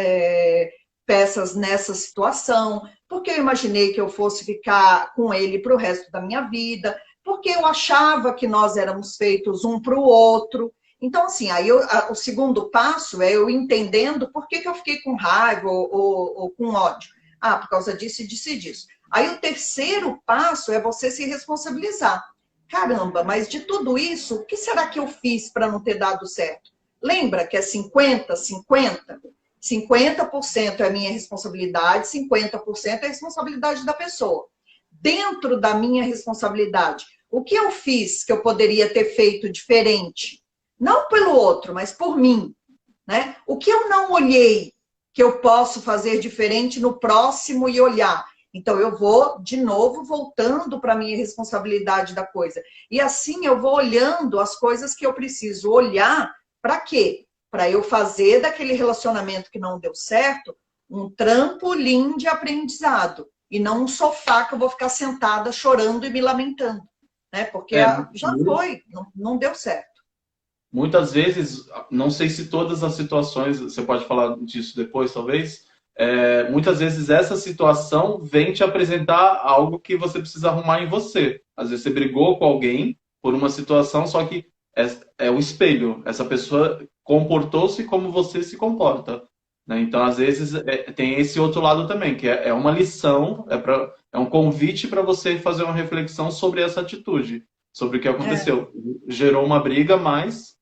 peças nessa situação, porque eu imaginei que eu fosse ficar com ele para o resto da minha vida, porque eu achava que nós éramos feitos um para o outro. Então, assim, aí o segundo passo é eu entendendo por que eu fiquei com raiva ou com ódio. Ah, por causa disso e disso e disso. Aí o terceiro passo é você se responsabilizar. Caramba, mas de tudo isso, o que será que eu fiz para não ter dado certo? Lembra que é 50-50? 50% é a minha responsabilidade, 50% é a responsabilidade da pessoa. Dentro da minha responsabilidade, o que eu fiz que eu poderia ter feito diferente? Não pelo outro, mas por mim, né? O que eu não olhei que eu posso fazer diferente no próximo e olhar? Então, eu vou, de novo, voltando para a minha responsabilidade da coisa. E assim eu vou olhando as coisas que eu preciso olhar para quê? Para eu fazer daquele relacionamento que não deu certo um trampolim de aprendizado. E não um sofá que eu vou ficar sentada chorando e me lamentando. Né? Porque já foi, não deu certo. Muitas vezes, não sei se todas as situações, você pode falar disso depois, talvez, muitas vezes essa situação vem te apresentar algo que você precisa arrumar em você. Às vezes você brigou com alguém por uma situação, só que é o espelho. Essa pessoa comportou-se como você se comporta. Né? Então, às vezes, tem esse outro lado também, que é uma lição, é um convite para você fazer uma reflexão sobre essa atitude. sobre o que É. aconteceu. Gerou uma briga, mas...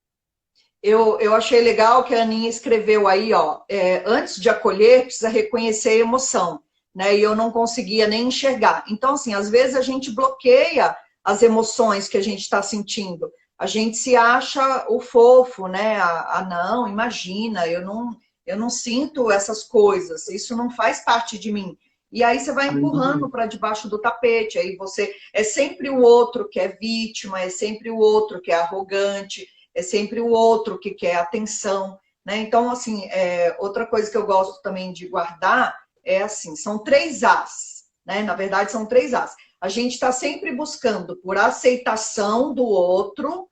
Eu achei legal que a Aninha escreveu aí, ó, antes de acolher, precisa reconhecer a emoção, né? E eu não conseguia nem enxergar. Então, assim, às vezes a gente bloqueia as emoções que a gente está sentindo. A gente se acha o fofo, né? Não, imagina, eu não sinto essas coisas, isso não faz parte de mim. E aí você vai empurrando para debaixo do tapete, aí você é sempre o outro que é vítima, é sempre o outro que é arrogante, é sempre o outro que quer atenção, né? Então, assim, outra coisa que eu gosto também de guardar é assim, são três As, né? Na verdade, são três As. A gente está sempre buscando por aceitação do outro,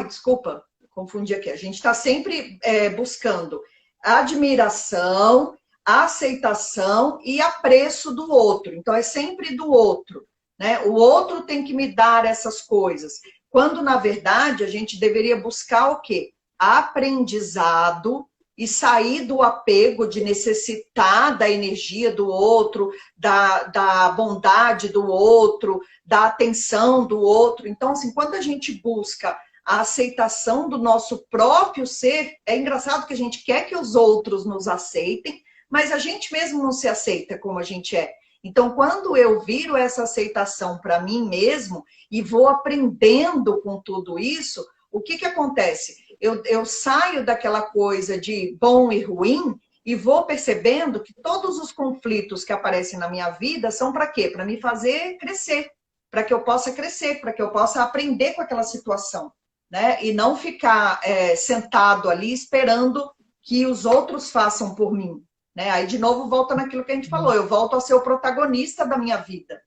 desculpa, confundi aqui. A gente está sempre buscando admiração, aceitação e apreço do outro. Então, é sempre do outro, né? O outro tem que me dar essas coisas. Quando, na verdade, a gente deveria buscar o quê? Aprendizado e sair do apego de necessitar da energia do outro, da bondade do outro, da atenção do outro. Então, assim, quando a gente busca a aceitação do nosso próprio ser, é engraçado que a gente quer que os outros nos aceitem, mas a gente mesmo não se aceita como a gente é. Então, quando eu viro essa aceitação para mim mesmo e vou aprendendo com tudo isso, o que acontece? Eu saio daquela coisa de bom e ruim e vou percebendo que todos os conflitos que aparecem na minha vida são para quê? Para me fazer crescer, para que eu possa crescer, para que eu possa aprender com aquela situação, né? E não ficar sentado ali esperando que os outros façam por mim. Né? Aí, de novo, volta naquilo que a gente falou, eu volto a ser o protagonista da minha vida.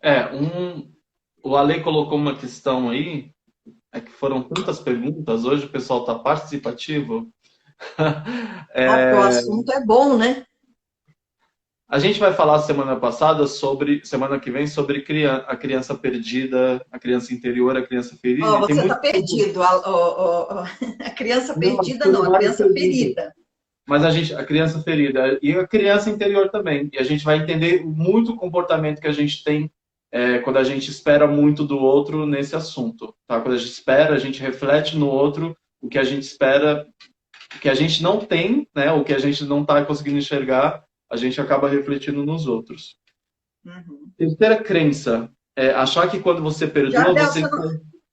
É, o Ale colocou uma questão aí, é que foram tantas perguntas, hoje o pessoal está participativo. Porque o assunto é bom, né? A gente vai falar semana que vem, sobre a criança perdida, a criança interior, a criança ferida. Oh, E tem você está muito... perdido. A criança Não, perdida tem não, a várias criança perguntas. ferida. Mas a criança ferida e a criança interior também. E a gente vai entender muito o comportamento que a gente tem quando a gente espera muito do outro nesse assunto. Tá? Quando a gente espera, a gente reflete no outro o que a gente espera, o que a gente não tem, né? O que a gente não está conseguindo enxergar, a gente acaba refletindo nos outros. Uhum. Terceira crença, achar que quando você perdoa, Jardel, você...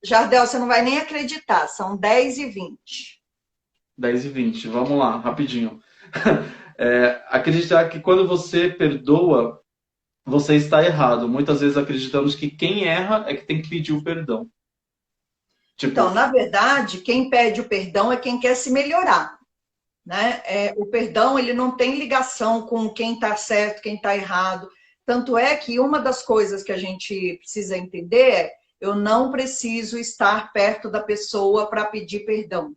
Jardel, você não vai nem acreditar, são 10h20. 10 e 20, vamos lá, rapidinho. Acreditar que quando você perdoa, você está errado. Muitas vezes acreditamos que quem erra é que tem que pedir o perdão. Então, Tipo, na verdade, quem pede o perdão é quem quer se melhorar. Né? O perdão ele não tem ligação com quem está certo, quem está errado. Tanto é que uma das coisas que a gente precisa entender é eu não preciso estar perto da pessoa para pedir perdão.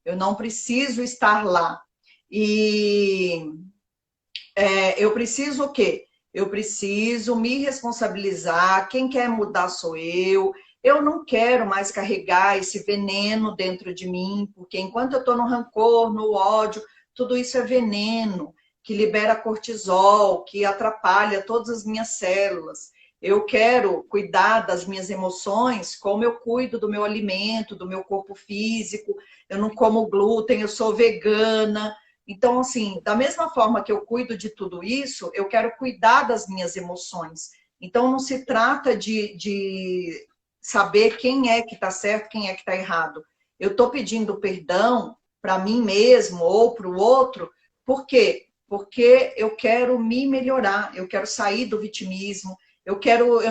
Eu não preciso estar lá. E eu preciso o quê? Eu preciso me responsabilizar. Quem quer mudar sou eu. Eu não quero mais carregar esse veneno dentro de mim, porque enquanto eu estou no rancor, no ódio, tudo isso é veneno que libera cortisol, que atrapalha todas as minhas células. Eu quero cuidar das minhas emoções como eu cuido do meu alimento, do meu corpo físico. Eu não como glúten, eu sou vegana. Então, assim, da mesma forma que eu cuido de tudo isso, eu quero cuidar das minhas emoções. Então, não se trata de saber quem é que está certo, quem é que está errado. Eu estou pedindo perdão para mim mesmo ou para o outro, por quê? Porque eu quero me melhorar, eu quero sair do vitimismo, eu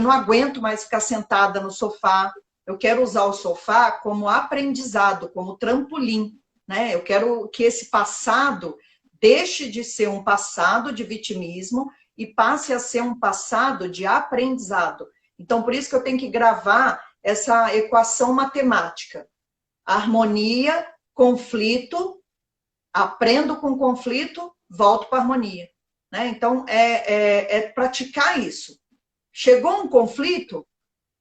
não aguento mais ficar sentada no sofá, eu quero usar o sofá como aprendizado, como trampolim, né? Eu quero que esse passado deixe de ser um passado de vitimismo e passe a ser um passado de aprendizado. Então, por isso que eu tenho que gravar essa equação matemática. Harmonia, conflito, aprendo com conflito, volto para a harmonia. Né? Então, é praticar isso. Chegou um conflito,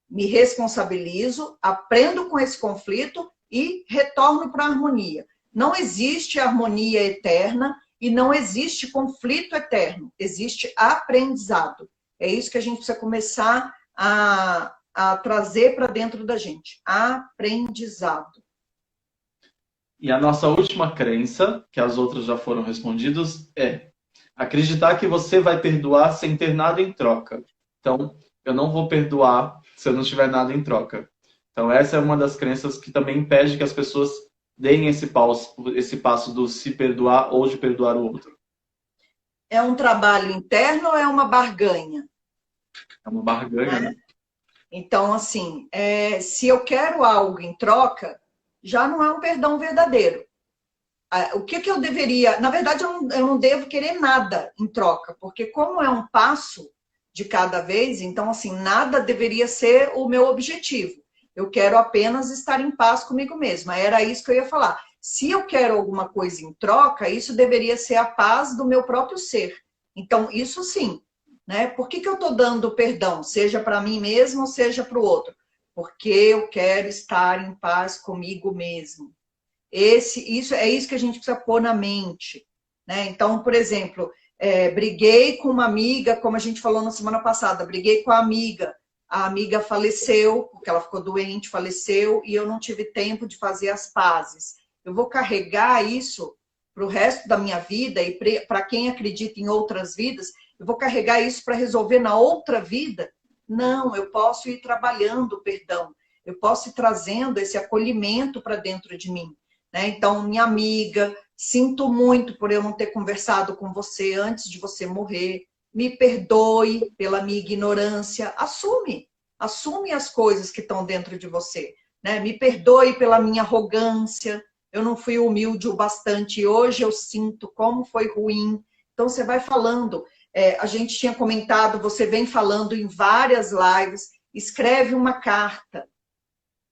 me responsabilizo, aprendo com esse conflito e retorno para a harmonia. Não existe harmonia eterna e não existe conflito eterno. Existe aprendizado. É isso que a gente precisa começar a trazer para dentro da gente. Aprendizado. E a nossa última crença, que as outras já foram respondidas, é acreditar que você vai perdoar sem ter nada em troca. Então, eu não vou perdoar se eu não tiver nada em troca. Então, essa é uma das crenças que também impede que as pessoas deem esse passo do se perdoar ou de perdoar o outro. É um trabalho interno ou é uma barganha? É uma barganha, né? Então, assim, se eu quero algo em troca, já não é um perdão verdadeiro. O que eu deveria... Na verdade, eu não devo querer nada em troca, porque como é um passo de cada vez, então, assim, nada deveria ser o meu objetivo. Eu quero apenas estar em paz comigo mesma. Era isso que eu ia falar. Se eu quero alguma coisa em troca, isso deveria ser a paz do meu próprio ser. Então, isso sim. Né? Por que eu estou dando perdão? Seja para mim mesmo ou seja para o outro? Porque eu quero estar em paz comigo mesmo. Isso que a gente precisa pôr na mente. Né? Então, por exemplo, briguei com uma amiga, como a gente falou na semana passada, briguei com a amiga faleceu, porque ela ficou doente, faleceu, e eu não tive tempo de fazer as pazes. Eu vou carregar isso para o resto da minha vida, e para quem acredita em outras vidas, eu vou carregar isso para resolver na outra vida? Não, eu posso ir trabalhando o perdão, eu posso ir trazendo esse acolhimento para dentro de mim. Né? Então, minha amiga, sinto muito por eu não ter conversado com você antes de você morrer, me perdoe pela minha ignorância, assume as coisas que estão dentro de você. Né? Me perdoe pela minha arrogância, eu não fui humilde o bastante, hoje eu sinto como foi ruim. Então, você vai falando. A gente tinha comentado, você vem falando em várias lives, escreve uma carta.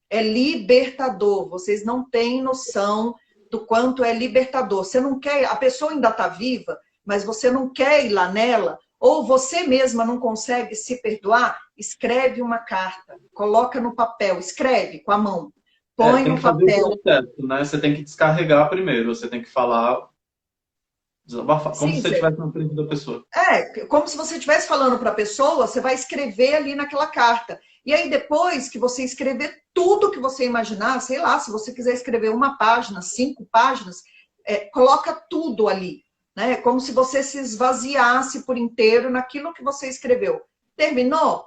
É libertador, vocês não têm noção do quanto é libertador. Você não quer, a pessoa ainda está viva, mas você não quer ir lá nela, ou você mesma não consegue se perdoar, escreve uma carta, coloca no papel, escreve com a mão, põe Tem no que fazer o papel. processo, né? Você tem que descarregar primeiro, você tem que falar, desabafar, como se Sim, você estivesse na frente da pessoa. como se você estivesse falando para a pessoa, você vai escrever ali naquela carta. E aí, depois que você escrever tudo que você imaginar, sei lá, se você quiser escrever uma página, 5 páginas, coloca tudo ali. Né? Como se você se esvaziasse por inteiro naquilo que você escreveu. Terminou?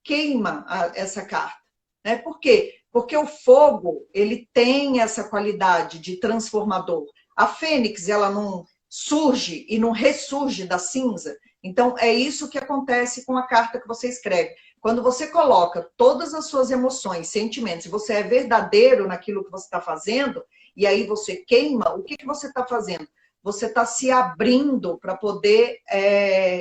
Queima essa carta. Né? Por quê? Porque o fogo, ele tem essa qualidade de transformador. A fênix, ela não surge e não ressurge da cinza. Então, é isso que acontece com a carta que você escreve. Quando você coloca todas as suas emoções, sentimentos, e você é verdadeiro naquilo que você está fazendo, e aí você queima, o que você está fazendo? Você está se abrindo para poder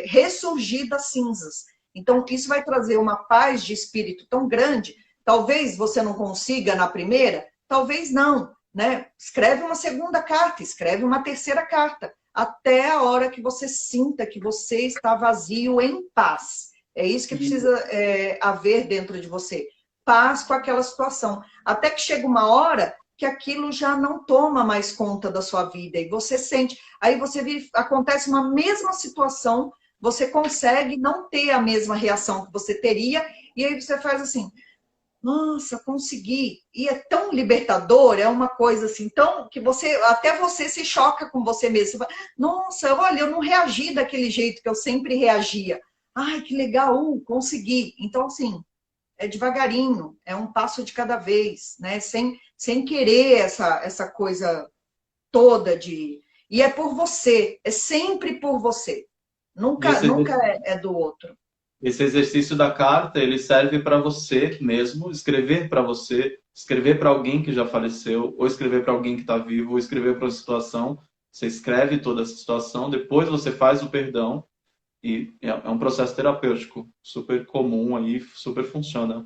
ressurgir das cinzas. Então, isso vai trazer uma paz de espírito tão grande. Talvez você não consiga na primeira, talvez não. Né? Escreve uma segunda carta, escreve uma terceira carta, até a hora que você sinta que você está vazio em paz. É isso que precisa haver dentro de você. Paz com aquela situação. Até que chega uma hora que aquilo já não toma mais conta da sua vida. E você sente. Aí acontece uma mesma situação, você consegue não ter a mesma reação que você teria, e aí você faz assim... Nossa, consegui. E é tão libertador, é uma coisa assim, tão que até você se choca com você mesmo. Você fala, nossa, olha, eu não reagi daquele jeito que eu sempre reagia. Ai, que legal, consegui. Então, assim, é devagarinho, é um passo de cada vez, né? Sem querer essa coisa toda de... E é por você, é sempre por você. Nunca é do outro. Esse exercício da carta, ele serve para você mesmo, escrever para você, escrever para alguém que já faleceu, ou escrever para alguém que está vivo, ou escrever para uma situação. Você escreve toda essa situação, depois você faz o perdão, e é um processo terapêutico, super comum aí, super funciona.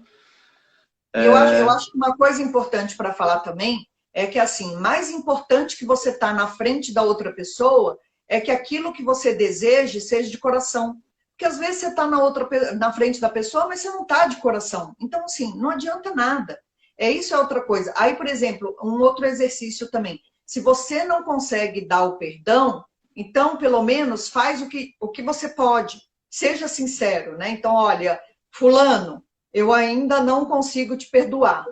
Eu acho que uma coisa importante para falar também é que, assim, mais importante que você estar na frente da outra pessoa é que aquilo que você deseje seja de coração. Porque às vezes você está na frente da pessoa, mas você não está de coração. Então, assim, não adianta nada. Isso é outra coisa. Aí, por exemplo, um outro exercício também. Se você não consegue dar o perdão, então, pelo menos, faz o que você pode. seja sincero, né? Então, olha, fulano, eu ainda não consigo te perdoar.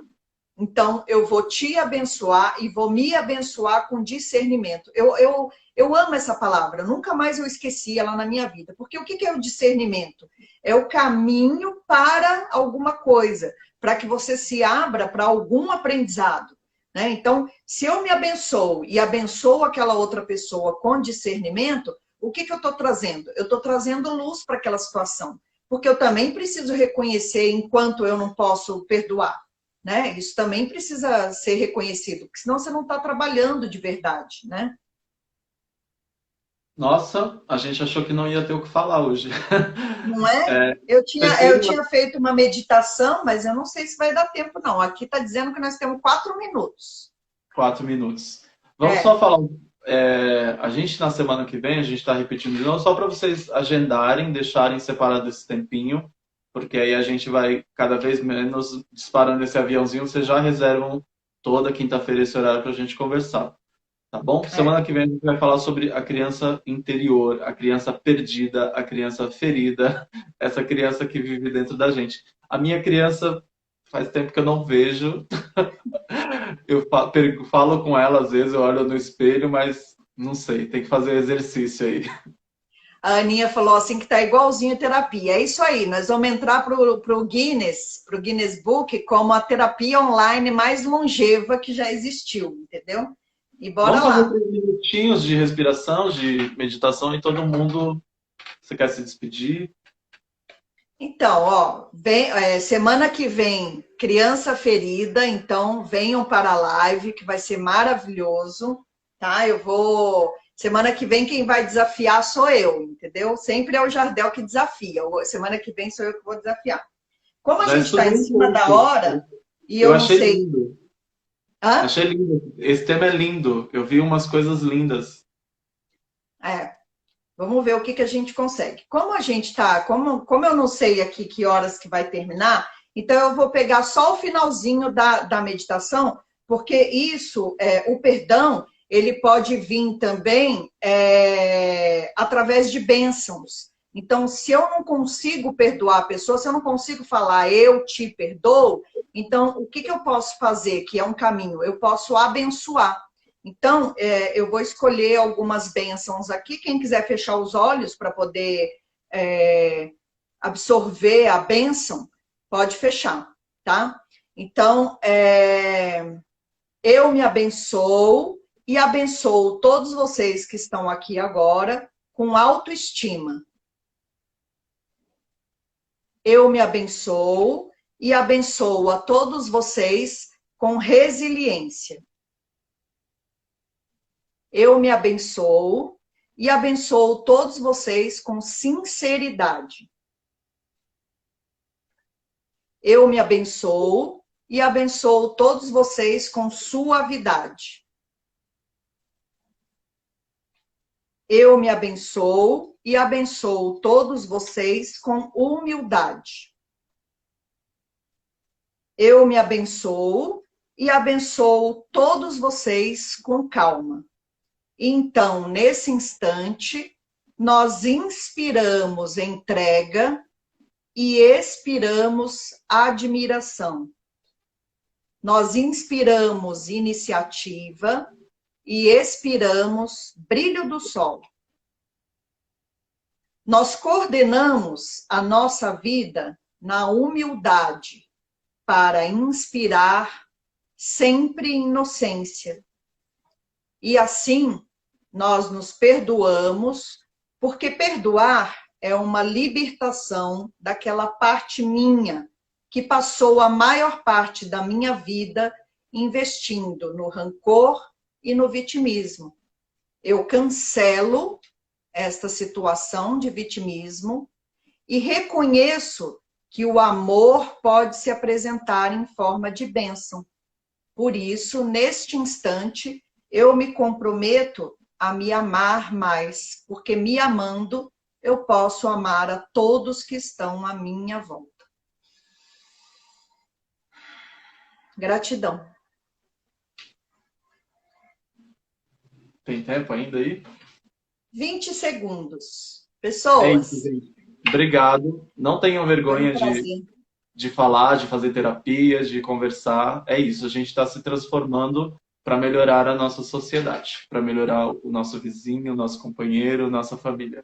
Então, eu vou te abençoar e vou me abençoar com discernimento. Eu amo essa palavra, nunca mais eu esqueci ela na minha vida. Porque o que é o discernimento? É o caminho para alguma coisa, para que você se abra para algum aprendizado. Né? Então, se eu me abençoo e abençoo aquela outra pessoa com discernimento, o que eu estou trazendo? Eu estou trazendo luz para aquela situação. Porque eu também preciso reconhecer enquanto eu não posso perdoar. Né? Isso também precisa ser reconhecido, porque senão você não está trabalhando de verdade, né? Nossa, a gente achou que não ia ter o que falar hoje. Não é? É, você Eu tem tinha feito uma meditação, mas eu não sei se vai dar tempo, não. Aqui está dizendo que nós temos 4 minutos. 4 minutos. Vamos só É, falar. A gente na semana que vem, a gente está repetindo de novo, só para vocês agendarem, deixarem separado esse tempinho, porque aí a gente vai cada vez menos disparando esse aviãozinho. Vocês já reservam toda quinta-feira esse horário para a gente conversar. Tá bom? é. Semana que vem a gente vai falar sobre a criança interior, a criança perdida, a criança ferida, essa criança que vive dentro da gente. A minha criança faz tempo que eu não vejo. Eu falo com ela às vezes, eu olho no espelho, mas não sei, tem que fazer exercício aí. A Aninha falou assim que está igualzinho a terapia. É isso aí, nós vamos entrar para o Guinness Book, como a terapia online mais longeva que já existiu, entendeu? E bora Vamos fazer lá. 3 minutinhos de respiração, de meditação e todo mundo. Você quer se despedir? Então, ó, semana que vem, criança ferida, então venham para a live, que vai ser maravilhoso, tá? Semana que vem, quem vai desafiar sou eu, entendeu? Sempre é o Jardel que desafia. Semana que vem sou eu que vou desafiar. Como a Já gente está estudei em um cima da pouco. hora, e Eu eu não achei sei. lindo. Hã? Achei lindo. Esse tema é lindo. Eu vi umas coisas lindas. É, vamos ver o que a gente consegue. Como a gente tá, como eu não sei aqui que horas que vai terminar, então eu vou pegar só o finalzinho da meditação, porque o perdão, ele pode vir também através de bênçãos. Então, se eu não consigo perdoar a pessoa, se eu não consigo falar eu te perdoo, então o que eu posso fazer, que é um caminho? Eu posso abençoar. Então, eu vou escolher algumas bênçãos aqui. Quem quiser fechar os olhos para poder é, absorver a bênção, pode fechar, tá? Então, eu me abençoo e abençoo todos vocês que estão aqui agora com autoestima. Eu me abençoo e abençoo a todos vocês com resiliência. Eu me abençoo e abençoo todos vocês com sinceridade. Eu me abençoo e abençoo todos vocês com suavidade. Eu me abençoo e abençoo todos vocês com humildade. Eu me abençoo e abençoo todos vocês com calma. Então, nesse instante, nós inspiramos entrega e expiramos admiração. Nós inspiramos iniciativa e expiramos brilho do sol. Nós coordenamos a nossa vida na humildade para inspirar sempre inocência. E assim, nós nos perdoamos, porque perdoar é uma libertação daquela parte minha que passou a maior parte da minha vida investindo no rancor e no vitimismo. Eu cancelo esta situação de vitimismo e reconheço que o amor pode se apresentar em forma de bênção. Por isso, neste instante, eu me comprometo a me amar mais, porque me amando, eu posso amar a todos que estão à minha volta. Gratidão. Tem tempo ainda aí? 20 segundos. É isso, Pessoas, gente. Obrigado. Não tenham Foi um vergonha prazer. de falar, de fazer terapias, de conversar. É isso, a gente está se transformando para melhorar a nossa sociedade, para melhorar o nosso vizinho, o nosso companheiro, nossa família.